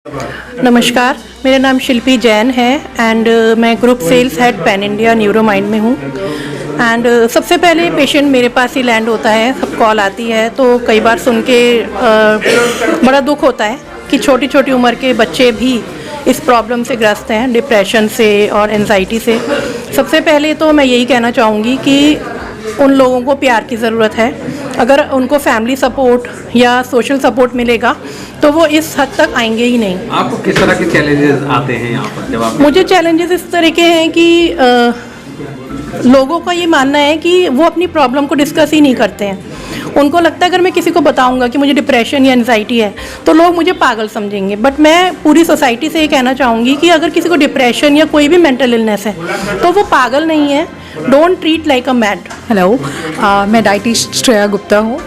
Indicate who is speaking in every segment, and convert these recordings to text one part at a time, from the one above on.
Speaker 1: नमस्कार, मेरा नाम शिल्पी जैन है एंड मैं group sales head pan India Neuromind में हूँ। एंड सबसे पहले पेशेंट मेरे पास ही लैंड होता है, सब कॉल आती है तो कई बार सुन के बड़ा दुख होता है कि छोटी छोटी उम्र के बच्चे भी इस प्रॉब्लम से ग्रस्त हैं, डिप्रेशन से और एंजाइटी से। सबसे पहले तो मैं यही कहना चाहूँगी कि उन लोगों को प्यार की ज़रूरत है। अगर उनको फैमिली सपोर्ट या सोशल सपोर्ट मिलेगा तो वो इस हद तक आएंगे ही नहीं।
Speaker 2: आपको किस तरह के चैलेंजेस आते हैं यहाँ पर जब आप?
Speaker 1: मुझे चैलेंजेस इस तरह के हैं कि लोगों का ये मानना है कि वो अपनी प्रॉब्लम को डिस्कस ही नहीं करते हैं। उनको लगता है अगर मैं किसी को बताऊंगा कि मुझे डिप्रेशन या एंजाइटी है तो लोग मुझे पागल समझेंगे। बट मैं पूरी सोसाइटी से ये कहना चाहूँगी कि अगर किसी को डिप्रेशन या कोई भी मेंटल इलनेस है तो वो पागल नहीं है। Don't treat like a mad.
Speaker 3: Hello, मैं डाइटिशियन श्रेया गुप्ता हूँ।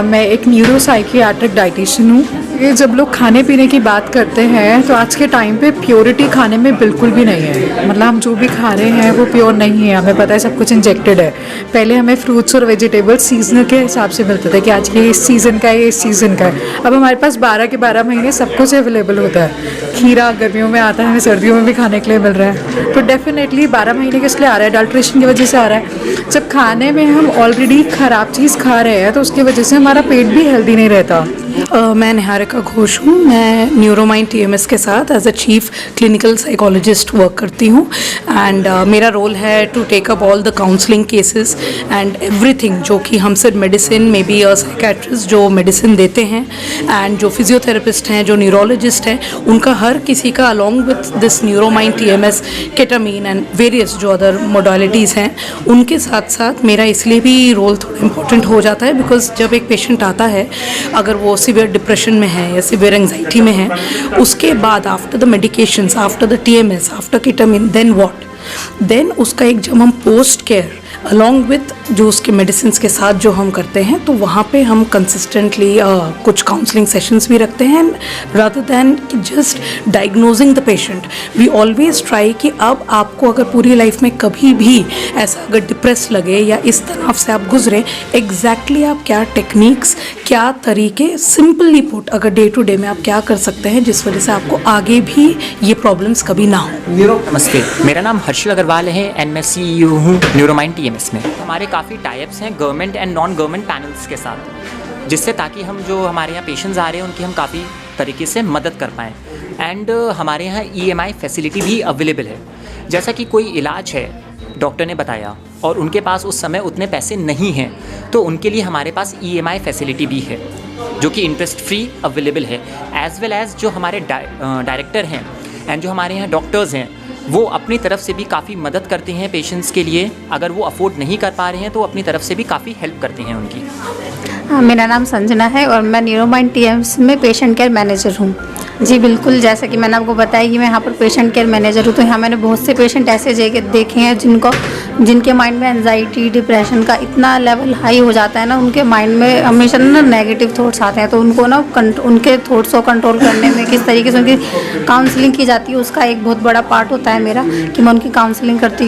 Speaker 3: मैं एक न्यूरो साइकियाट्रिक डाइटिशियन हूँ। ये जब लोग खाने पीने की बात करते हैं तो आज के टाइम पे प्योरिटी खाने में बिल्कुल भी नहीं है। मतलब हम जो भी खा रहे हैं वो प्योर नहीं है, हमें पता है सब कुछ इंजेक्टेड है। पहले हमें फ्रूट्स और वेजिटेबल्स सीजनल के हिसाब से मिलते थे कि आज ये इस सीज़न का है, ये इस सीज़न का है। अब हमारे पास 12 के 12 महीने सब कुछ अवेलेबल होता है। खीरा गर्मियों में आता है, हमें सर्दियों में भी खाने के लिए मिल रहा है। तो डेफिनेटली 12 महीने किस लिए आ रहा है? अडल्ट्रेशन की वजह से आ रहा है। जब खाने में हम ऑलरेडी ख़राब चीज़ खा रहे हैं तो उसकी वजह से हमारा पेट भी हेल्दी नहीं रहता।
Speaker 1: मैं निहारिका घोष हूँ। मैं न्यूरोमाइंड टीएमएस के साथ as a chief clinical psychologist work करती हूँ। एंड मेरा रोल है to take up all the counselling cases and everything जो कि हम सिर्फ मेडिसिन मे बी अ साइकेट्रिस्ट जो मेडिसिन देते हैं एंड जो फिजियोथेरेपिस्ट हैं, जो न्यूरोलॉजिस्ट हैं, उनका हर किसी का along with this Neuromind TMS, ketamine and various जो अदर मोडालिटीज़ हैं उनके साथ साथ मेरा इसलिए भी रोल थोड़ा इम्पोर्टेंट हो जाता है बिकॉज जब एक पेशेंट आता है अगर वो सिवियर डिप्रेशन में है या सिवियर एंजाइटी में है, उसके बाद after the medications, after the TMS, after ketamine, then what? Then उसका एक जब हम पोस्ट केयर अलॉन्ग विथ जो उसके मेडिसिन के साथ जो हम करते हैं तो वहाँ पे हम कंसिस्टेंटली कुछ काउंसलिंग सेशंस भी रखते हैं। Rather than just diagnosing the patient, we always try कि अब आपको अगर पूरी लाइफ में कभी भी ऐसा अगर डिप्रेस लगे या इस तनाव से आप गुजरे, एग्जैक्टली आप क्या टेक्निक्स, क्या तरीके, सिंपली पुट अगर डे टू डे में आप क्या कर सकते हैं जिस वजह से आपको आगे भी ये प्रॉब्लम्स कभी ना हो।
Speaker 4: नमस्ते, मेरा नाम हर्षल अग्रवाल है एंड मैं CEO हूँ न्यूरोमाइंड टीएमएस में। हमारे काफ़ी टाइप्स हैं government and non government panels के साथ, जिससे ताकि हम जो हमारे यहाँ पेशेंट्स आ रहे हैं उनकी हम काफ़ी तरीके से मदद कर पाएँ। एंड हमारे यहाँ EMI फैसिलिटी भी अवेलेबल है। जैसा कि कोई इलाज है डॉक्टर ने बताया और उनके पास उस समय उतने पैसे नहीं हैं तो उनके लिए हमारे पास EMI फैसिलिटी भी है जो कि इंटरेस्ट फ्री अवेलेबल है। एज़ वेल एज़ जो हमारे डायरेक्टर हैं एंड जो हमारे यहाँ डॉक्टर्स हैं वो अपनी तरफ से भी काफ़ी मदद करते हैं पेशेंट्स के लिए। अगर वो अफोर्ड नहीं कर पा रहे हैं तो अपनी तरफ से भी काफ़ी हेल्प करते हैं उनकी।
Speaker 5: मेरा नाम संजना है और मैं न्यूरोमाइंड टीएमएस में पेशेंट केयर मैनेजर हूँ। जी बिल्कुल, जैसा कि मैंने आपको बताया कि मैं यहाँ पर पेशेंट केयर मैनेजर हूँ, तो यहाँ मैंने बहुत से पेशेंट ऐसे देखे हैं जिनके माइंड में एंजाइटी, डिप्रेशन का इतना लेवल हाई हो जाता है ना, उनके माइंड में हमेशा ना नेगेटिव थॉट्स आते हैं। तो उनको ना उनके थॉट्स को कंट्रोल करने में किस तरीके से उनकी काउंसलिंग की जाती है उसका एक बहुत बड़ा पार्ट होता है मेरा कि मैं उनकी काउंसलिंग करती हूँ।